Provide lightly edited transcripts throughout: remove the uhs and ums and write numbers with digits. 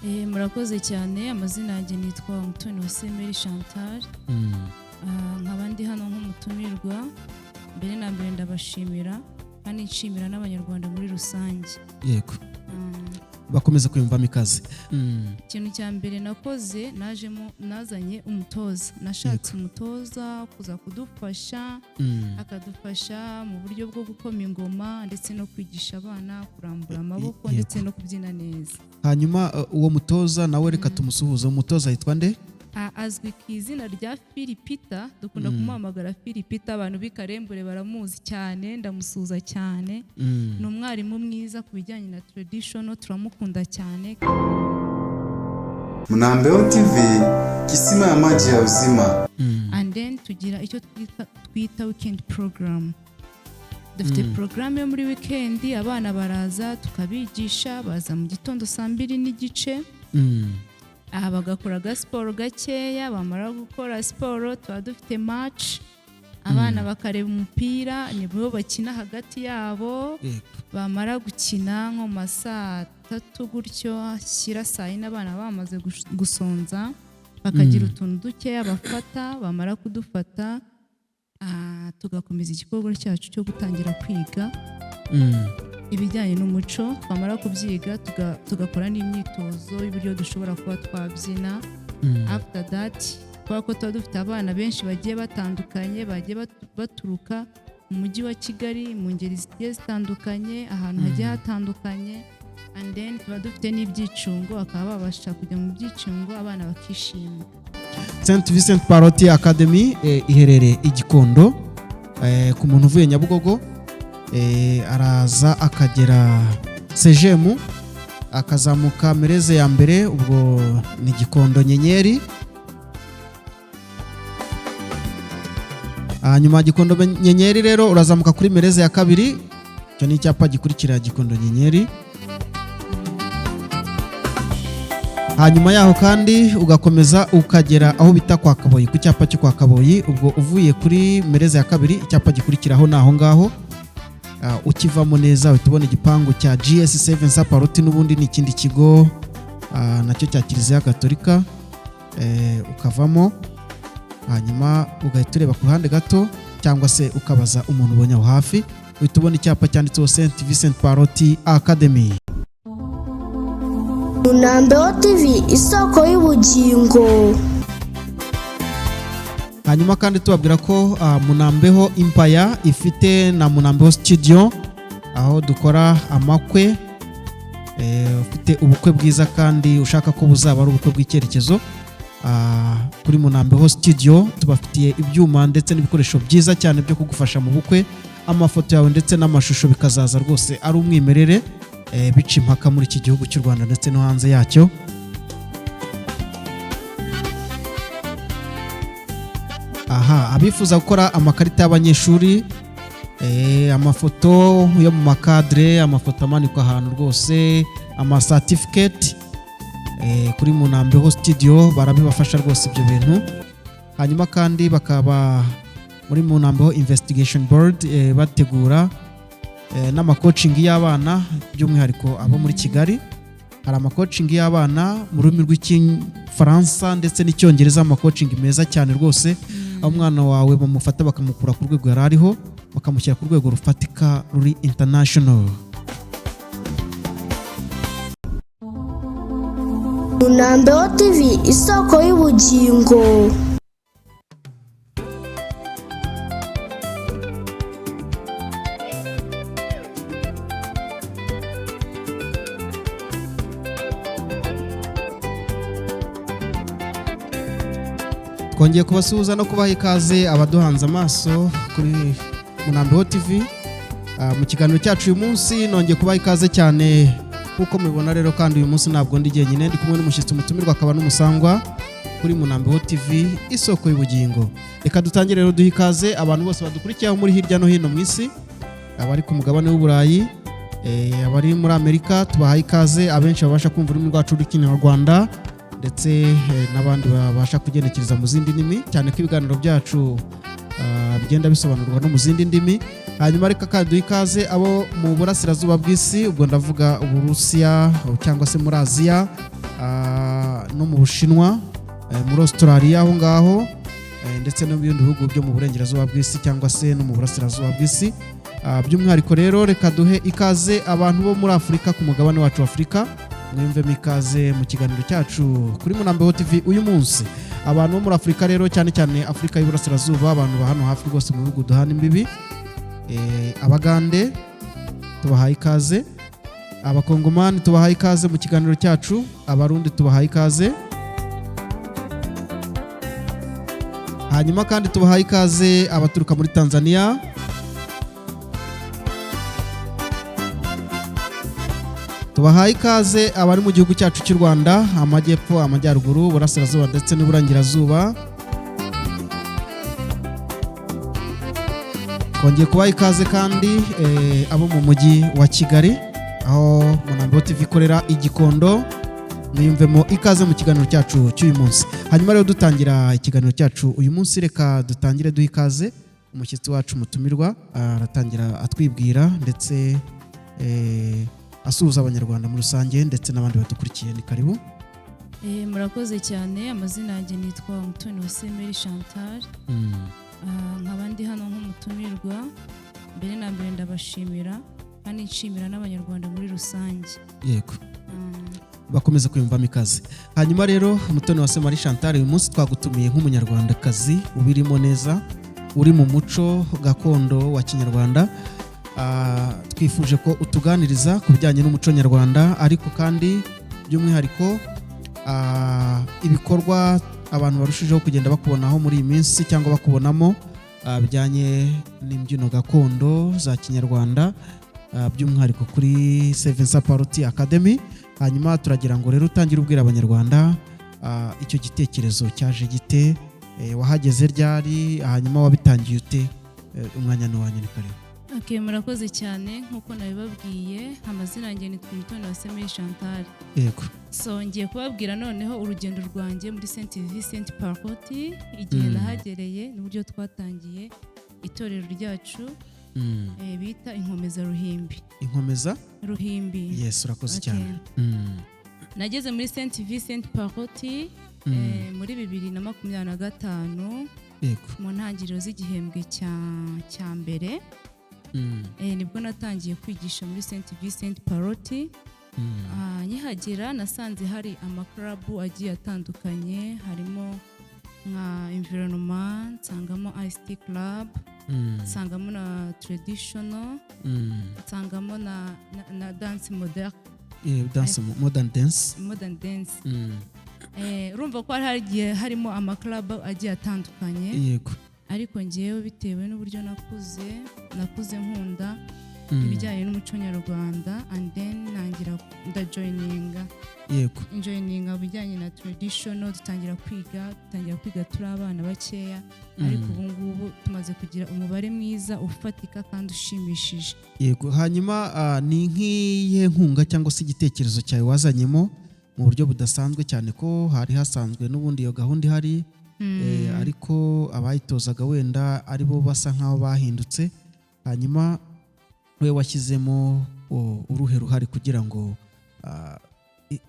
Murakoze cyane. Amazina yanjye nitwa Mutoni Wasemeri Chantal. Nkaba ndi hano nk'umutumirwa. Mbere na mbere ndabashimira kandi nshimira n'abanyarwanda muri rusange. Yego. Bakomeza kwiyumvamo ikaze. Ikintu cya mbere nakoze nazanye umutoza. Nashatse umutoza kuza kudufasha, akadufasha mu buryo bwo gukoma ingoma ndetse no kwigisha abana kurambura amaboko ndetse no kubyina neza. Hanyuma uwo mutoza nawe reka tumusuhuze. Umutoza yitwa nde? Azwi ku izina rya Philipita, dukunda kumuhamagara Philipita, abantu b'ikarembure baramuzi cyane, ndamusuza cyane. Ni umwarimu mwiza ku bijyanye na traditional, turamukunda cyane. Munambeho TV, kisima ya maji ya uzima. And then tugira icyo twita weekend program. Dufite program yo muri weekend, abana baraza tukabigisha, baza mu gitondo 2:30. Bagakora siporo gakeya, bamara gukora siporo tuba dufite match, abana bakareba umupira, nibo bakina hagati yabo. Bamara gukina nko masaa 3 gutyo, ashyira saa 4 abana bamaze gusonza, bakagira utuntu dukeya bafata. Bamara kudufata tugakomeza igikorwa cyacu cyo gutangira kwiga ibijyanye n'umuco. Twamara kubyiga tugakora n'imyitozo y'uburyo dushobora kuba twabyina. After that, kubera ko tuba dufite abana benshi bagiye batandukanye, bagiye baturuka mu mujyi wa Kigali mu ngeri zigiye zitandukanye, ahantu hagiye hatandukanye. And then tuba dufite n'ibyicungo, bakaba babasha kujya mu byicungo abana bakishima. St Vincent Paroti Academy iherereye i Gikondo. Ku muntu uvuye Nyabugogo araza akagera Sejemu, akazamuka Mereze ya mbere, ubwo ni Gikondo Nyenyeri. Hanyuma Gikondo Nyenyeri rero urazamuka kuri Mereze ya kabiri, cyo ni icyapa gikurikira Gikondo Nyenyeri. Hanyuma yaho kandi ugakomeza ukagera aho bita kwa Kaboyi, ku cyapa cyo kwa Kaboyi. Ubwo uvuye kuri Mereze ya kabiri, icyapa gikurikiraho naho ngaho. Ukivamo neza utubona igipangu cya GS7 Saparoti, n'ubundi ni ikindi kigo nacyo cya Kiliziya Gatolika. Ukavamo hanyuma ugahita ureba ku ruhande gato, cyangwa se ukabaza umuntu ubonye aho hafi, uhita ubona icyapa cyanditseho St Vincent Paroti Academy. Munambeho TV, isoko y'ubugingo. Hanyuma kandi tubabwira ko Munambeho Empire ifite na Munambeho Studio, aho dukora amakwe. Ufite ubukwe bwiza kandi ushaka ko buzaba ari ubukwe bw'icyerekezo, kuri Munambeho Studio tubafitiye ibyuma ndetse n'ibikoresho byiza cyane byo kugufasha mu bukwe. Amafoto yawe ndetse n'amashusho bikazaza rwose ari umwimerere, bica impaka muri iki gihugu cy'u Rwanda ndetse no hanze yacyo. Abifuza gukora amakarita y'abanyeshuri, amafoto yo mu makadre, amafoto amanikwa ahantu rwose, certificate, kuri Munambeho Studio barabibafasha rwose ibyo bintu. Hanyuma kandi bakaba muri Munambeho Investigation Board bategura n'amacoaching y'abana, by'umwihariko abo muri Kigali. Hari amacoaching y'abana mu rurimi rw'Igifaransa ndetse n'Icyongereza, amacoaching meza cyane rwose. Umwana wawe bamufata bakamukura ku rwego yari ariho bakamushyira ku rwego rufatika ruri international. Munambeho TV, isoko y'ubugingo. Twongeye kubasuhuza no kubaha ikaze abaduhanze amaso kuri Munambeho TV. Mu kiganiro cyacu uyu munsi nongeye kubaha ikaze cyane kuko mubibona rero, kandi uyu munsi ntabwo ndi jyenyine, ndi kumwe n'umushyitsi umutumirwa akaba n'umusangwa kuri Munambeho TV, isoko y'ubugingo. Reka dutangire rero duha ikaze abantu bose badukurikiye muri hirya no hino mu isi, abari ku mugabane w'Uburayi, abari muri Amerika, tubaha ikaze. Abenshi babasha kumva ururimi rwacu rw'Ikinyarwanda ndetse n'abandi babasha kugenekereza mu zindi ndimi, cyane ko ibiganiro byacu bigenda bisobanurwa no mu zindi ndimi. Hanyuma reka kandi duha ikaze abo mu burasirazuba bw'isi, ubwo ndavuga Uburusiya cyangwa se muri Aziya, no mu Bushinwa, muri Australia aho ngaho, ndetse no mu bindi bihugu byo mu burengerazuba bw'isi cyangwa se no mu burasirazuba bw'isi. By'umwihariko rero reka duhe ikaze abantu bo muri Afurika, ku mugabane wacu Afurika. Mwumvemo ikaze mu kiganiro cyacu kuri Munambeho TV uyu munsi. Abantu bo muri Afurika rero, cyane cyane Afurika y'Iburasirazuba, abantu ba hano hafi rwose mu bihugu duhana imbibi, Abagande tubahaye ikaze, Abakongomani tubahaye ikaze mu kiganiro cyacu, Abarundi tubahaye ikaze, hanyuma kandi tubahaye ikaze abaturuka muri Tanzania, tubahaye ikaze abari mu gihugu cyacu cy'u Rwanda, amajyepfo, amajyaruguru, uburasirazuba ndetse n'uburengerazuba. Kongeye kubaha ikaze kandi abo mu mujyi wa Kigali, aho Munambeho TV ikorera i Gikondo. Mwiyumvemo ikaze mu kiganiro cyacu cy'uyu munsi. Hanyuma rero dutangira ikiganiro cyacu uyu munsi, reka dutangire duha ikaze umushyitsi wacu mutumirwa, aratangira atwibwira ndetse asuhuza abanyarwanda muri rusange ndetse n'abandi badukurikiye. Ni karibu. Murakoze cyane. Amazina yanjye nitwa Umutoniwase Mary Chantal. Nkaba ndi hano nk'umutumirwa. Mbere na mbere ndabashimira kandi nshimira n'abanyarwanda muri rusange. Yego. Bakomeza kwiyumvamo ikaze. Hanyuma rero Umutoniwase Mary Chantal, uyu munsi twagutumiye nk'umunyarwandakazi ubirimo neza, uri mu muco gakondo wa Kinyarwanda. Twifuje ko utuganiriza ku bijyanye n'umuco nyarwanda, ariko kandi by'umwihariko ibikorwa abantu barushijeho kugenda bakubonaho muri iyi minsi cyangwa bakubonamo bijyanye n'imbyino gakondo za Kinyarwanda, by'umwihariko kuri Seven Party Academy. Hanyuma turagira ngo rero utangire ubwira abanyarwanda icyo gitekerezo cyaje gite, wahageze ryari, hanyuma wabitangiye ute, umwanya ni wanyu. Ni karibu. Murakoze cyane. Nk'uko nabibabwiye, amazina yanjye nitwa Umutoniwase Mary Chantal. Yego. So ngiye kubabwira noneho urugendo rwanjye muri Saint Vincent Party, igihe nahagereye n'uburyo twatangiye itorero ryacu bita Inkomeza Ruhimbi. Inkomeza Ruhimbi. Yes, urakoze cyane. Nageze muri Saint Vincent Party muri 2025. Yego. Mu ntangiriro z'igihembwe cya mbere. Nibwo natangiye kwigisha muri Saint Vincent Party. Nkihagera nasanze hari amakarabu agiye atandukanye, harimo nka Environment, nsangamo ICT Club, nsangamo na Traditional, nsangamo na Dance Modern. Modern Dance. Urumva ko hari harimo amakarabu agiye atandukanye. Yego. Ariko ngewe bitewe n'uburyo nakuze nkunda ibijyanye n'umuco nyarwanda, and then nangira ndajoininga. Yego. Joininga bijyanye na Traditional, dutangira kwiga turi abana bakeya, ariko ubu ngubu tumaze kugira umubare mwiza ufatika kandi ushimishije. Yego. Hanyuma ni nk'iyihe nkunga cyangwa se igitekerezo cyawe wazanyemo mu buryo budasanzwe, cyane ko hari hasanzwe n'ubundi iyo gahunda ihari, ariko abayitozaga wenda ari bo basa nk'aho bahindutse. Hanyuma we washyizemo uruhe ruhare kugira ngo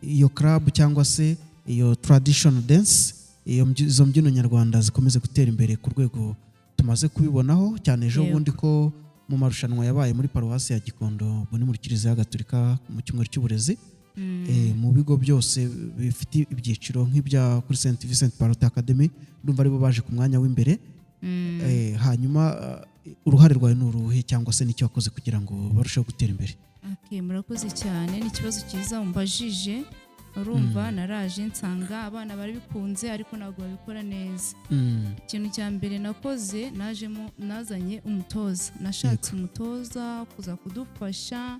iyo club cyangwa se iyo traditional dance, izo mbyino nyarwanda zikomeze gutera imbere ku rwego tumaze kubibonaho cyane ejo bundi ko mu marushanwa yabaye muri paruwasi ya Gikondo, muri Kiliziya Gatolika mu cyumweru cy'uburezi, mu bigo byose bifite ibyiciro nk'ibya kuri Saint Vincent Party Academy, ndumva aribo baje ku mwanya w'imbere. Hanyuma uruhare rwawe ni uruhe, cyangwa se n'icyo wakoze kugira ngo barusheho gutera imbere? Murakoze cyane. Ni ikibazo cyiza umbajije. Urumva naraje nsanga abana bari bikunze ariko ntabwo babikora neza. Ikintu cya mbere nakoze, nazanye umutoza. Nashatse umutoza kuza kudufasha,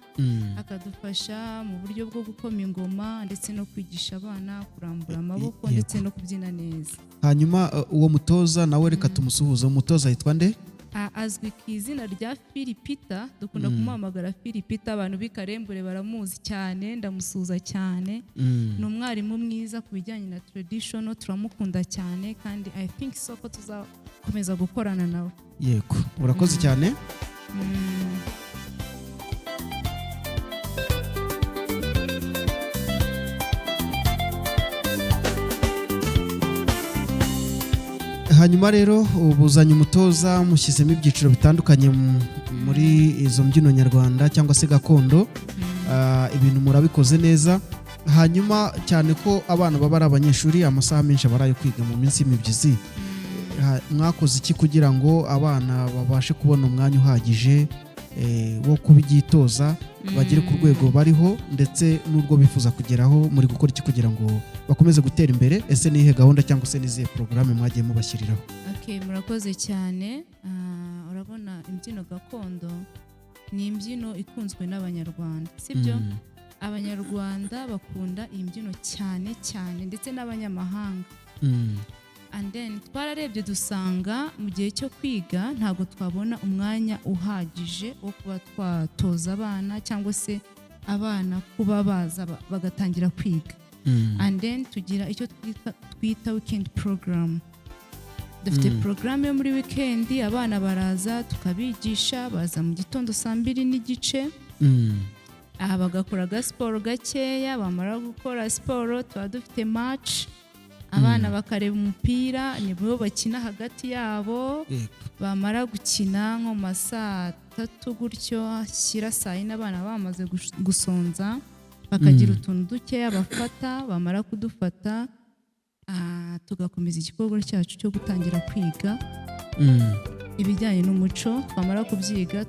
akadufasha mu buryo bwo gukoma ingoma ndetse no kwigisha abana kurambura amaboko ndetse no kubyina neza. Hanyuma uwo mutoza nawe reka tumusuhuze. Umutoza yitwa nde? Azwi ku izina rya Philipita, dukunda kumuhamagara Philipita. Abantu b'ikarembure baramuzi cyane, ndamusuza cyane. Ni umwarimu mwiza ku bijyanye na Traditional, turamukunda cyane kandi I think so ko tuzakomeza gukorana nawe. Yego, urakoze cyane. hanyuma rero ubuzanye umutoza mushyizemo ibyiciro bitandukanye muri izo mbyino nyarwanda cyangwa se gakondo. Ibintu murabikoze neza. Hanyuma cyane ko abana baba ari abanyeshuri amasaha menshi barayo kwiga mu minsi y'imibyizi, mwakoze iki kugira ngo abana babashe kubona umwanya uhagije wo kubyitoza bagere ku rwego bariho ndetse n'urwo bifuza kugeraho? Muri gukora iki kugira ngo bakomeze gutera imbere? Ese nihe gahunda cyangwa se nizihe porogaramu mwagiye mubashyiriraho? Murakoze cyane. Urabona imbyino gakondo ni imbyino ikunzwe n'abanyarwanda, sibyo? Abanyarwanda bakunda iyi mbyino cyane cyane ndetse n'abanyamahanga. And then twararebye dusanga mu gihe cyo kwiga ntabwo twabona umwanya uhagije wo kuba twatoza abana cyangwa se abana kuba baza bagatangira kwiga. And then tugira icyo twita weekend program. Dufite program yo muri weekend, abana baraza tukabigisha, baza mu gitondo 2:30. Bagakora siporo gakeya, bamara gukora siporo tuba dufite match, abana bakareba umupira, nibo bakina hagati yabo. Bamara gukina nko masaa 3 gutyo, shyira saa 4 abana bamaze gusonza, bakagira utuntu dukeya bafata. Bamara kudufata tugakomeza igikorwa cyacu cyo gutangira kwiga ibijyanye n'umuco. Twamara kubyiga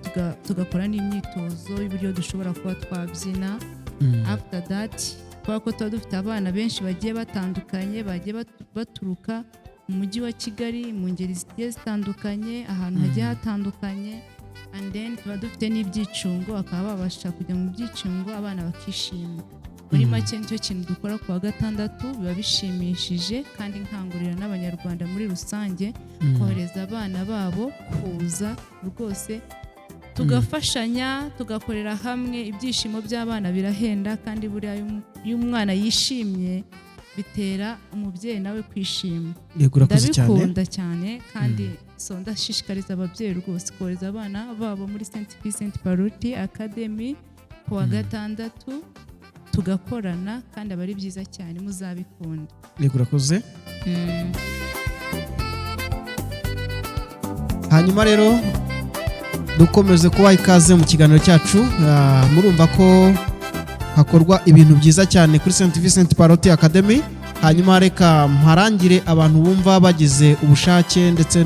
tugakora n'imyitozo y'uburyo dushobora kuba twabyina. After that twako tuba dufite abana benshi bagiye batandukanye, bagiye baturuka mu mujyi wa Kigali mu ngeri zigiye zitandukanye, ahantu hagiye hatandukanye. And then tuba dufite n'ibyicungo, bakaba babasha kujya mu byicungo abana bakishima. Muri make nicyo kintu dukora ku wa gatandatu, biba bishimishije kandi nkangurira n'abanyarwanda muri rusange kohereza abana babo kuza rwose tugafashanya, tugakorera hamwe. Ibyishimo by'abana birahenda kandi buriya iyo umwana yishimye bitera umubyeyi nawe kwishima. Ndabikunda cyane kandi ndashishikariza ababyeyi rwose kohereza abana babo muri St Vincent Paruti Academy ku wa gatandatu, tugakorana kandi aba ari byiza cyane, muzabikunda. Urakoze. Hanyuma rero dukomeze kubaha ikaze mu kiganiro cyacu. Murumva ko hakorwa ibintu byiza cyane kuri St Vincent Paruti Academy. Hanyuma reka mparangire abantu bumva bagize ubushake ndetse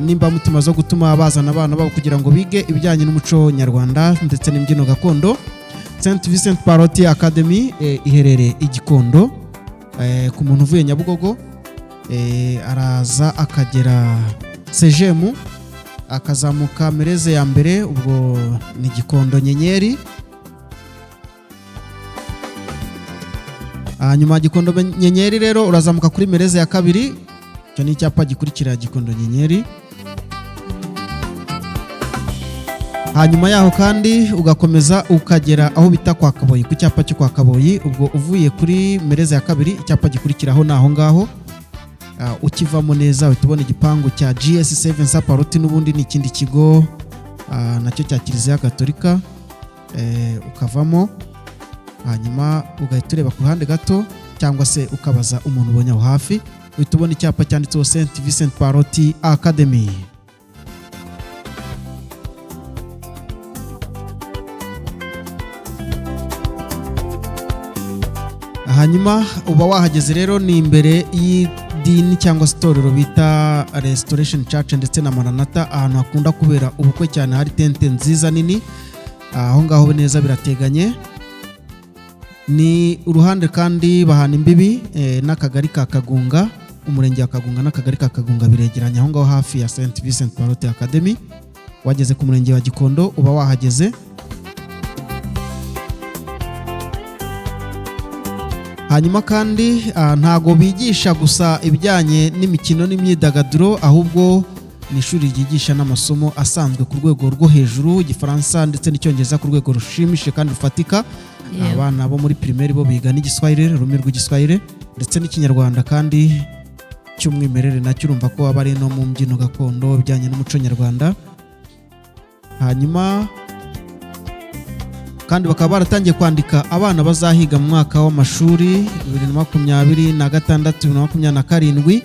nimba mutima zo gutuma bazana abana babo kugira ngo bige ibijyanye n'umuco nyarwanda ndetse n'imbyino gakondo. St Vincent Paruti Academy iherereye i Gikondo. Ku muntu uvuye Nyabugogo araza akagera Sejemu akazamuka Mereze ya mbere, ubwo ni Gikondo Nyenyeri. Hanyuma Gikondo Nyenyeri rero urazamuka kuri Mereze ya kabiri, cyo ni icyapa gikurikira Gikondo Nyenyeri. Hanyuma yaho kandi ugakomeza ukagera aho bita kwa Kaboyi, ku cyapa cyo kwa Kaboyi. Ubwo uvuye kuri Mereze ya kabiri, icyapa gikurikiraho naho ngaho. Ukivamo neza utubona igipangu cya GS7 Saparuti, n'ubundi ni ikindi kigo nacyo cya Kiliziya Gatolika. Ukavamo hanyuma ugahita ureba ku ruhande gato cyangwa se ukabaza umuntu ubonye aho hafi, utubona icyapa cyanditseho St Vincent Paruti Academy. Hanyuma uba wahageze rero ni imbere y'idini cyangwa se itorero bita Restoration Church ndetse na Maranatha, ahantu hakunda kubera ubukwe cyane, hari tente nziza nini aho ngaho neza birateganye. Ni uruhande kandi bahana imbibi n'akagari ka Kagunga, umurenge wa Kagunga n'akagari ka Kagunga biregeranye aho ngaho hafi ya St Vincent Paruti Academy. Wageze ku murenge wa Gikondo uba wahageze. Hanyuma kandi ntago bigisha gusa ibijyanye n'imikino n'imyidagaduro, ahubwo ni ishuri ryigisha n'amasomo asanzwe ku rwego rwo hejuru, Igifaransa ndetse n'Icyongereza ku rwego rushimishije kandi rufatika. Abana bo muri primaire bo biga n'Igiswahili, ururimi rw'Igiswahili ndetse n'Ikinyarwanda kandi cy'umwimerere, nacyo urumva ko aba ari no mu mbyino gakondo bijyanye n'umuco nyarwanda. Hanyuma kandi bakaba baratangiye kwandika abana bazahiga mu mwaka w'amashuri 2026-2027.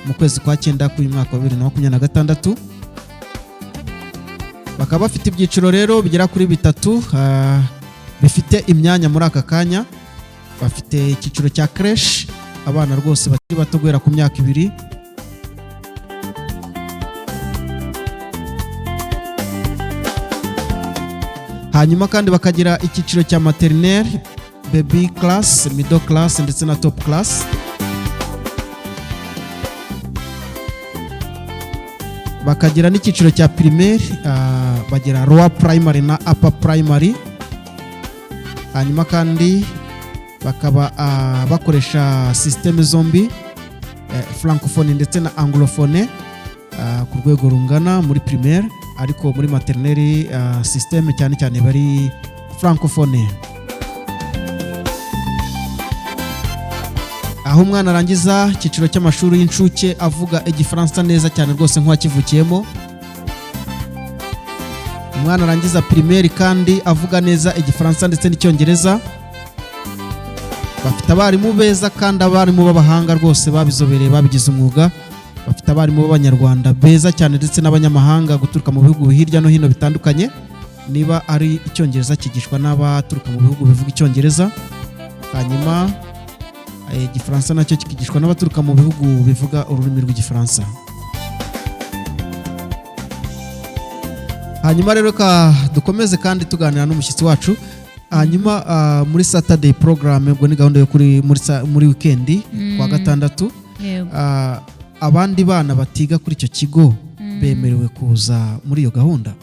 mu kwezi kwa 9 k'uyu mwaka wa 2026. Bakaba bafite ibyiciro rero bigera kuri 3 bifite imyanya muri aka kanya. Bafite icyiciro cya creche, abana rwose bakiri bato guhera ku myaka 2. Hanyuma kandi bakagira icyiciro cya maternelle, baby class, middle class ndetse na top class. Bakagira n'icyiciro cya primaire, bagira lower primary na upper primary. Hanyuma kandi bakaba bakoresha systeme zombi, francophone ndetse na anglophone ku rwego rungana muri primaire, ariko muri maternelle systeme cyane cyane bari francophone. Aho umwana arangiza icyiciro cy'amashuri y'incuke avuga igifaransa neza cyane rwose nk'uwakivukiyemo. Umwana arangiza primaire kandi avuga neza igifaransa ndetse n'icyongereza. Bafite abarimu beza kandi abarimu b'abahanga rwose babizobereye babigize umwuga. Bafite abarimu b'abanyarwanda beza cyane ndetse n'abanyamahanga guturuka mu bihugu hirya no hino bitandukanye. Niba ari icyongereza kigishwa n'abaturuka mu bihugu bivuga icyongereza, hanyuma igifaransa nacyo kigishwa n'abaturuka mu bihugu bivuga ururimi rw'igifaransa. Hanyuma rero dukomeze kandi tuganira n'umushyitsi wacu. Hanyuma muri Saturday program ubwo ni gahunda yo muri weekend kwa gatandatu. Abandi bana batiga kuri icyo kigo bemerewe kuza muri iyo gahunda?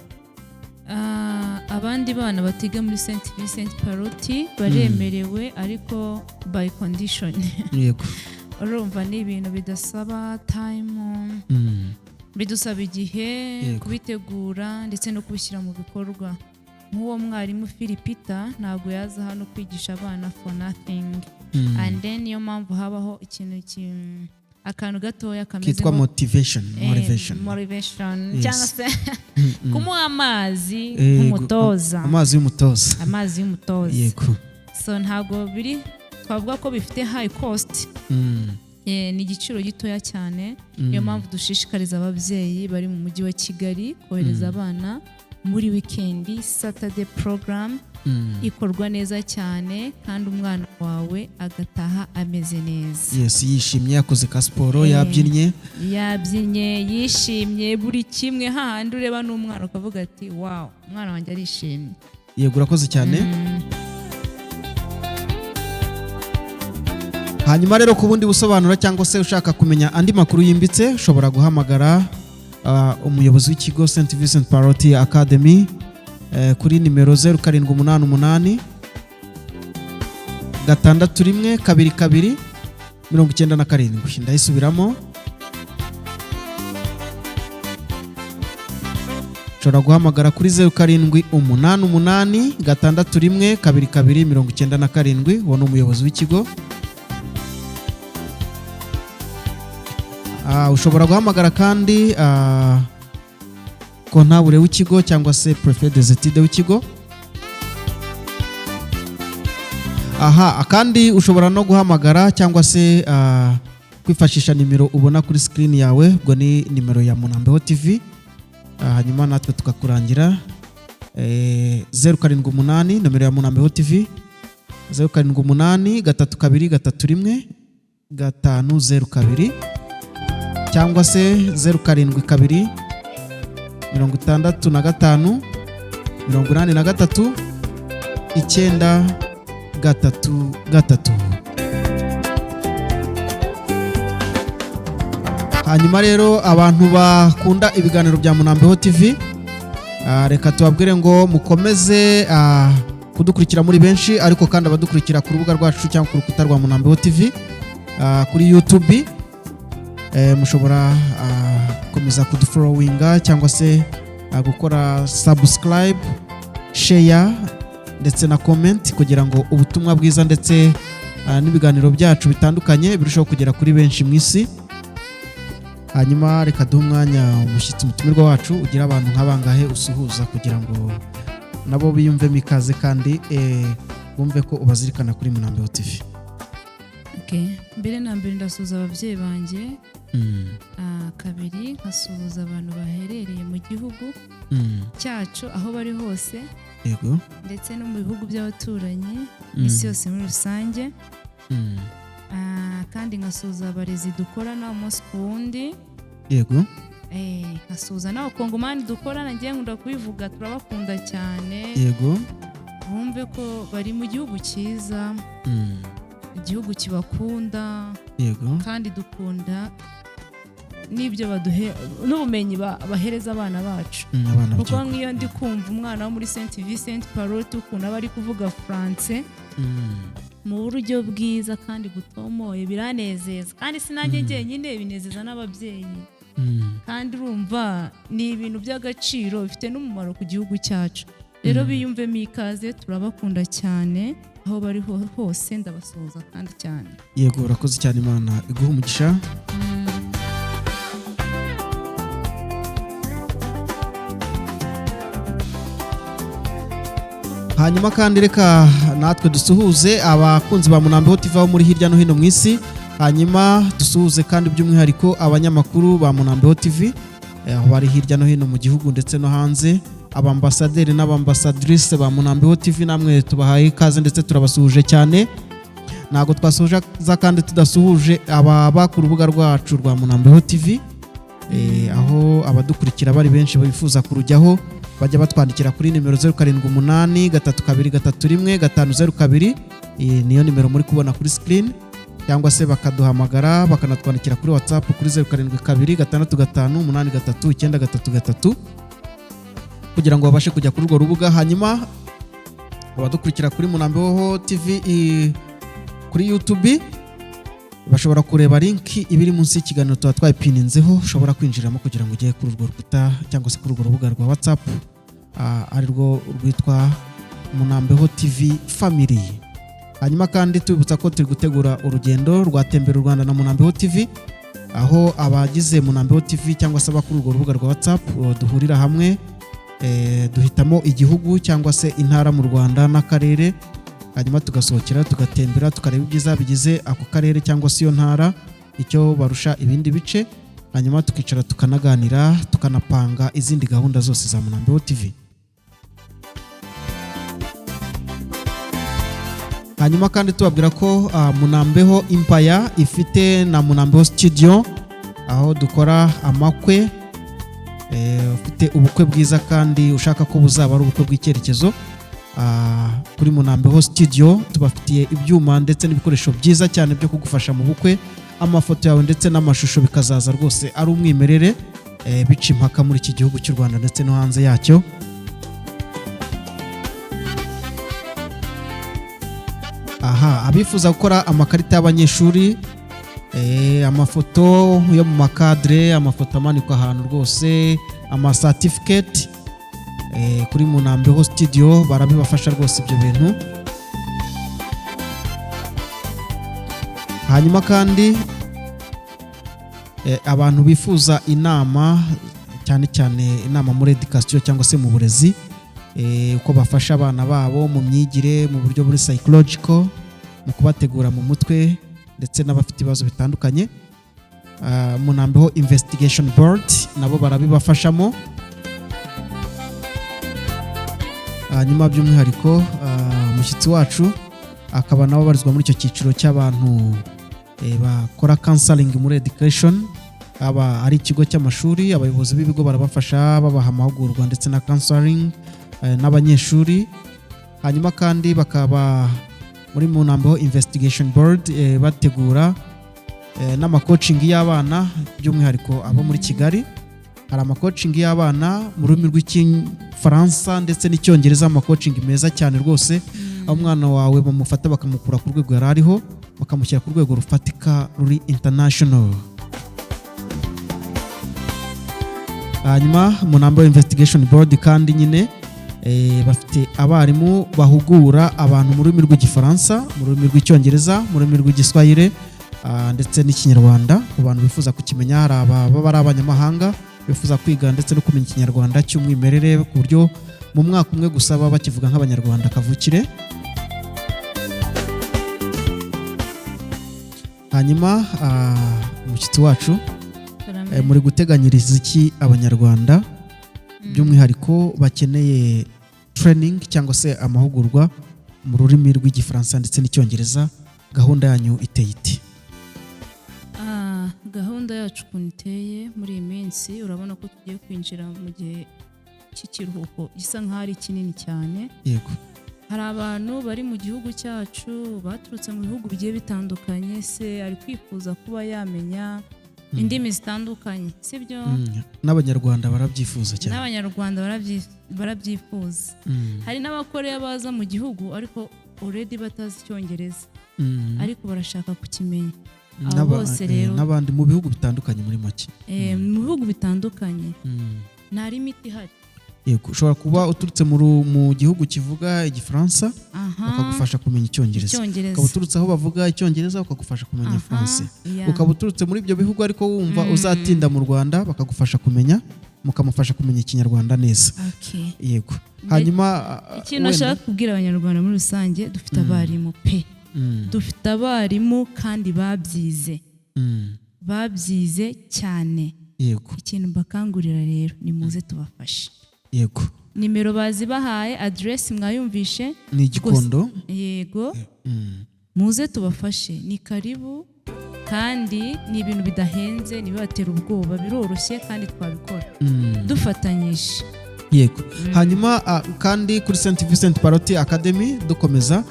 Abandi bana batiga muri St Vincent Paroti baremerewe, ariko by condition. Yego. Urumva ni ibintu bidasaba time, bidusaba igihe kubitegura ndetse no kubishyira mu bikorwa. Nk'uwo mwarimu Philipita ntabwo yaza hano kwigisha abana for nothing. And then niyo mpamvu habaho ikintu akantu gatoya kameze kitwa motivation cyangwa se kumuha amazi nk'umutoza, amazi y'umutoza. Yego. So ntabwo biri twavuga ko bifite high cost. Ni igiciro gitoya cyane. Niyo mpamvu dushishikariza ababyeyi bari mu mujyi wa Kigali kohereza abana muri weekend. Saturday program ikorwa neza cyane kandi umwana wawe agataha ameze neza. Yes, yishimye, yakoze ka siporo, yabyinnye yishimye buri kimwe. Hahandi ureba n'umwana ukavuga ati wow, umwana wanjye arishimye. Yego, urakoze cyane. Hanyuma rero ku bundi busobanuro cyangwa se ushaka kumenya andi makuru yimbitse, ushobora guhamagara umuyobozi w'ikigo St Vincent Paroti Academy kuri nimero 0788 612 22 97. Ndayisubiramo, ushobora guhamagara kuri 0788 612 22 97. Uwo ni umuyobozi w'ikigo. Ushobora guhamagara kandi kontabule w'ikigo cyangwa se prefet des études w'ikigo. Kandi ushobora no guhamagara cyangwa se kwifashisha nimero ubona kuri screen yawe, ubwo ni nimero ya Munambeho TV. Hanyuma natwe tukakurangira 078 nimero ya Munambeho TV 078 32 502 cyangwa se 072 65 83 933. Hanyuma rero abantu bakunda ibiganiro bya Munambeho TV, reka tubabwire ngo mukomeze kudukurikira muri benshi, ariko kandi abadukurikira ku rubuga rwacu cyangwa ku rukuta rwa Munambeho TV kuri YouTube, mushobora gukomeza kudufollowinga cyangwa se gukora subscribe, share ndetse na comment kugira ngo ubutumwa bwiza ndetse n'ibiganiro byacu bitandukanye birushaho kugera kuri benshi mu isi. Hanyuma reka duhe umwanya umushyitsi mutumirwa wacu ugira abantu nk'abangahe usuhuza kugira ngo nabo biyumvemo ikaze kandi bumve ko ubazirikana kuri Munambeho TV. Okay, mbere na mbere ndasuhuza ababyeyi banjye kabiri nkasuhuza abantu baherereye mu gihugu cyacu aho bari hose, yego, ndetse no mu bihugu by'abaturanyi n'isi yose muri rusange. Kandi nkasuhuza abarezi dukorana umunsi ku wundi, yego, nkasuhuza n'abakongomani dukorana, ngiye nkunda kubivuga, turabakunda cyane, yego, bumve ko bari mu gihugu cyiza, igihugu kibakunda, yego, kandi dukunda n'ibyo n'ubumenyi bahereza abana bacu. Kuko nk'iyo ndi kumva umwana wo muri Saint Vincent Paul ukuntu aba ari kuvuga France mu buryo bwiza kandi butomoye, biranezeza, kandi sinanjye njyenyine, binezeza n'ababyeyi. Kandi urumva ni ibintu by'agaciro, bifite n'umumaro ku gihugu cyacu. Rero biyumvemo ikaze, turabakunda cyane aho bari hose, ndabasuhuza kandi cyane. Yego, urakoze cyane, Imana iguhe umugisha. Hanyuma kandi reka natwe dusuhuze abakunzi ba Munambeho TV aho muri hirya no hino mu isi. Hanyuma dusuhuze kandi by'umwihariko abanyamakuru ba Munambeho TV aho bari hirya no hino mu gihugu ndetse no hanze, abambasaderi n'abambasadrice ba Munambeho TV, namwe tubahaye ikaze ndetse turabasuhuje cyane. Ntago twasuhuje kandi tudasuhuje ababa ku rubuga rwacu rwa Munambeho TV, aho abadukurikira bari benshi bifuza kurujyaho bajya batwandikira kuri nimero 0788231502. Niyo nimero muri kubona kuri screen, cyangwa se bakaduhamagara bakanatwandikira kuri WhatsApp kuri 0722658393 kugira ngo babashe kujya kuri urwo rubuga. Hanyuma abadukurikira kuri Munambeho TV kuri YouTube bashobora kureba link ibiri munsi y'ikiganiro tuba twayipininzeho, ushobora kwinjiramo kugira ngo ujye kuri urwo rukuta cyangwa se kuri urwo rubuga rwa WhatsApp, ari rwo rwitwa Munambeho TV Family. Hanyuma kandi tubibutsa ko turi gutegura urugendo rwa Tembera u Rwanda na Munambeho TV, aho abagize Munambeho TV cyangwa se abakuru urwo rubuga rwa WhatsApp duhurira hamwe, duhitamo igihugu cyangwa se intara mu Rwanda n'akarere, hanyuma tugasohokera tugatembera tukareba ibyiza bigize ako karere cyangwa se iyo ntara, icyo barusha ibindi bice, hanyuma tukicara tukanaganira tukanapanga izindi gahunda zose za Munambeho TV. Hanyuma kandi tubabwira ko Munambeho Empire ifite na Munambeho Studio, aho dukora amakwe, ufite ubukwe bwiza kandi ushaka ko buzaba ari ubukwe bw'icyerekezo. Kuri Munambeho Studio tubafitiye ibyuma ndetse n'ibikoresho byiza cyane byo kugufasha mu bukwe, amafoto yawe ndetse n'amashusho bikazaza rwose ari umwimerere, bica impaka muri iki gihugu cy'u Rwanda ndetse no hanze yacyo. Abifuza gukora amakarita y'abanyeshuri, amafoto yo mu makadre, amafoto amanikwa ahantu rwose, certificate, kuri Munambeho Studio barabibafasha rwose ibyo bintu. Hanyuma kandi abantu bifuza inama, cyane cyane inama muri education cyangwa se mu burezi, uko bafasha abana babo mu myigire mu buryo buri psychological, mu kubategura mu mutwe ndetse n'abafite ibibazo bitandukanye, Munambeho Investigation Board nabo barabibafashamo. Hanyuma by'umwihariko umushyitsi wacu akaba nabo barizwa muri icyo cyiciro cy'abantu bakora counseling muri education, aba ari ikigo cy'amashuri, abayobozi b'ibigo barabafasha babaha amahugurwa ndetse na counseling n'abanyeshuri. Hanyuma kandi bakaba muri Munambeho Investigation Board bategura n'amacoaching y'abana, by'umwihariko abo muri Kigali. Hari amacoaching y'abana mu rurimi rw'Igifaransa ndetse n'Icyongereza, amacoaching meza cyane rwose, aho umwana wawe bamufata bakamukura ku rwego yari ariho bakamushyira ku rwego rufatika ruri international. Hanyuma Munambeho Investigation Board kandi nyine bafite abarimu bahugura abantu mu rurimi rw'Igifaransa, mu rurimi rw'Icyongereza, mu rurimi rw'Igiswahili ndetse n'Ikinyarwanda. Ku bantu bifuza kukimenya, hari ababa ari abanyamahanga bifuza kwiga ndetse no kumenya Ikinyarwanda cy'umwimerere ku buryo mu mwaka umwe gusa baba bakivuga nk'Abanyarwanda kavukire. hanyuma umushyitsi wacu muri guteganyiriza iki abanyarwanda by'umwihariko bakeneye training cyangwa se amahugurwa mu rurimi rw'igifaransa ndetse n'icyongereza, gahunda yanyu iteye iti? Gahunda yacu ukuntu iteye muri iyi minsi, urabona ko tugiye kwinjira mu gihe cy'ikiruhuko gisa nk'aho ari kinini cyane. Yego. Hari abantu bari mu gihugu cyacu baturutse mu bihugu bigiye bitandukanye, se ari kwifuza kuba yamenya indimi zitandukanye, sibyo? N'abanyarwanda barabyifuza cyane. N'abanyarwanda barabyifuza. Hari n'abakoreya baza mu gihugu ariko already batazi icyongereza, ariko barashaka kukimenya. Bose rero n'abandi mu bihugu bitandukanye muri make. Mu bihugu bitandukanye nta limiti ihari. Yego, ushobora kuba uturutse mu gihugu kivuga igifaransa bakagufasha kumenya icyongereza, ukaba uturutse aho bavuga icyongereza bakagufasha kumenya ifaransa, ukaba uturutse muri ibyo bihugu ariko wumva uzatinda mu Rwanda bakagufasha kumenya, mukamufasha kumenya ikinyarwanda neza. Yego. Hanyuma ikintu nashaka kubwira abanyarwanda muri rusange, dufite abarimu pe, dufite abarimu kandi babyize cyane. Yego. Ikintu mbakangurira rero ni muze tubafashe. Yego. Nimero bazibahaye, address mwayumvishe, ni Gikondo. Yego. Muze tubafashe, ni karibu kandi ni ibintu bidahenze, nibibatera ubwoba, biroroshye kandi twabikora dufatanyije. Yego. Hanyuma kandi kuri St Vincent Paroti Academy dukomeza,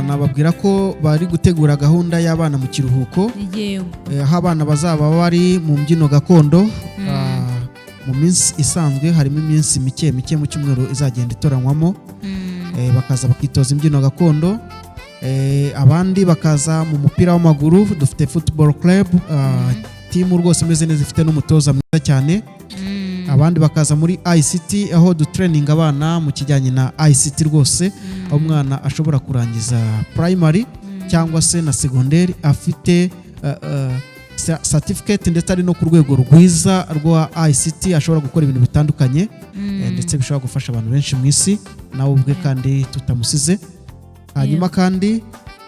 nababwira ko bari gutegura gahunda y'abana mu kiruhuko. Yego. Aho abana bazaba bari mu mbyino gakondo. Mu minsi isanzwe harimo iminsi mike mu cyumweru izagenda itoranywamo, bakaza bakitoza imbyino gakondo. Abandi bakaza mu mupira w'amaguru, dufite football club, team rwose imeze neza, ifite n'umutoza mwiza cyane. Abandi bakaza muri ICT, aho du training abana mu kijyanye na ICT rwose, aho umwana ashobora kurangiza primary cyangwa se na secondary afite certificate ndetse ari no ku rwego rwiza rwa ICT, ashobora gukora ibintu bitandukanye ndetse bishobora gufasha abantu benshi mu isi, nawe ubwe kandi tutamusize. Hanyuma kandi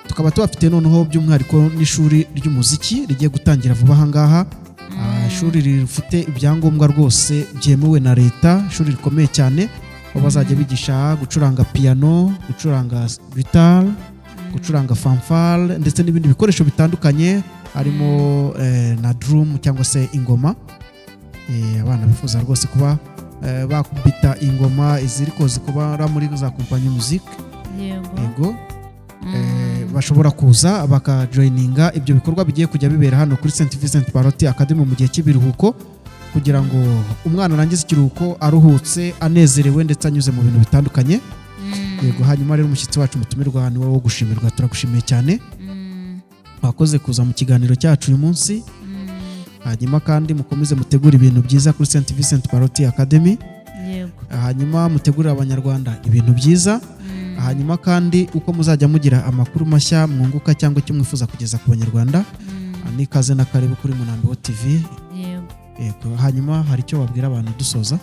tukaba tubafite noneho by'umwihariko n'ishuri ry'umuziki rigiye gutangira vuba aha ngaha. Ishuri rifite ibyangombwa rwose byemewe na leta, ishuri rikomeye cyane, aho bazajya bigisha gucuranga piano, gucuranga guitar, gucuranga fanfare ndetse n'ibindi bikoresho bitandukanye, harimo na drum cyangwa se ingoma. Abana bifuza rwose kuba bakubita ingoma iziriko zikubara muri za kompanyi musique. Yego. Bashobora kuza bakajoininga ibyo bikorwa bigiye kujya bibera hano kuri St Vincent Paroti Academy mu gihe cy'ibiruhuko, kugira ngo umwana arangize ikiruhuko aruhutse, anezerewe ndetse anyuze mu bintu bitandukanye. Yego. Hanyuma rero umushyitsi wacu mutumirwa ni wowe wo gushimirwa, turagushimiye cyane. Wakoze kuza mu kiganiro cyacu uyu munsi. Hanyuma kandi mukomeze mutegura ibintu byiza kuri St Vincent Paroti Academy. Yego. Hanyuma mutegurira abanyarwanda ibintu byiza. Hanyuma kandi uko muzajya mugira amakuru mashya mwunguka cyangwa icyo mwifuza kugeza ku banyarwanda, nikaze na karibu kuri Munambeho TV. Yego. Hanyuma hari icyo wabwira abantu dusoza?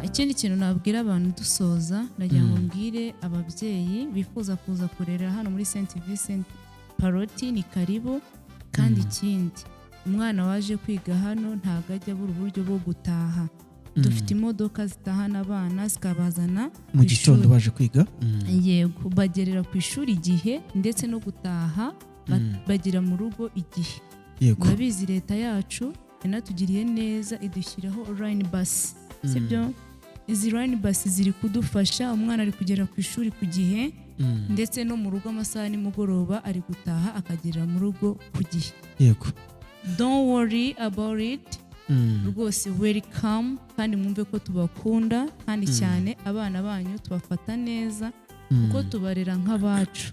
Ikindi kintu nabwira abantu dusoza, nagira ngo mbwire ababyeyi bifuza kuza kurera hano muri St Vincent Paroti, ni karibu. Kandi ikindi, umwana waje kwiga hano ntabwo ajya abura uburyo bwo gutaha. Dufite imodoka zitahana abana zikabazana mu gitondo baje kwiga. Yego, bagerera ku ishuri igihe ndetse no gutaha bagira mu rugo igihe. Yego. Murabizi leta yacu yanatugiriye neza, idushyiraho line bus, sibyo? Izi line bus ziri kudufasha, umwana ari kugera ku ishuri ku gihe ndetse no mu rugo amasaha nimugoroba ari gutaha akagerera mu rugo ku gihe. Yego. Don't worry about it. Rwose welcome, kandi mwumve ko tubakunda kandi cyane abana banyu tubafata neza kuko tubarera nk'abacu.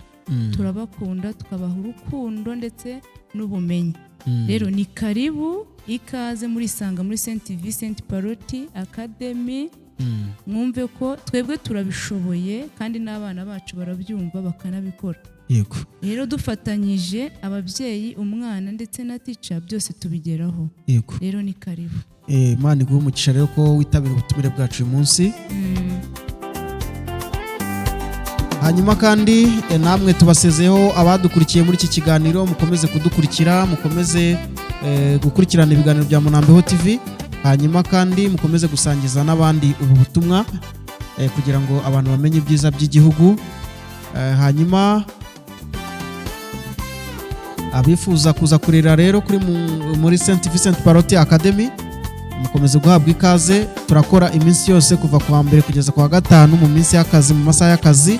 Turabakunda, tukabaha urukundo ndetse n'ubumenyi. Rero ni karibu, ikaze muri Sanga muri St Vincent Paroti Academy. Mwumve ko twebwe turabishoboye kandi n'abana bacu barabyumva bakanabikora. Yego. Rero dufatanyije ababyeyi, umwana ndetse na teacher, byose tubigeraho. Yego. Rero ni karibu. Imana iguhe umugisha rero ko witabira ubutumire bwacu uyu munsi. hanyuma kandi namwe tubasezeho abadukurikiye muri iki kiganiro, mukomeze kudukurikira, mukomeze gukurikirana ibiganiro bya Munambeho TV, hanyuma kandi mukomeze gusangiza n'abandi ubu butumwa kugira ngo abantu bamenye ibyiza by'igihugu. Hanyuma abifuza kuza kurera rero muri St Vincent Parotia Academy, mukomeze guhabwa ikaze. Turakora iminsi yose kuva ku wa mbere kugeza ku wa gatanu mu minsi y'akazi, mu masaha y'akazi.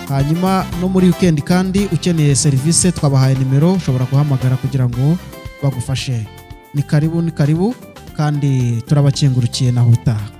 Hanyuma no muri weekend kandi ukeneye service twabahaye nimero, ushobora guhamagara kugira ngo bagufashe. Ni karibu kandi turabakengurukiye naho utaha.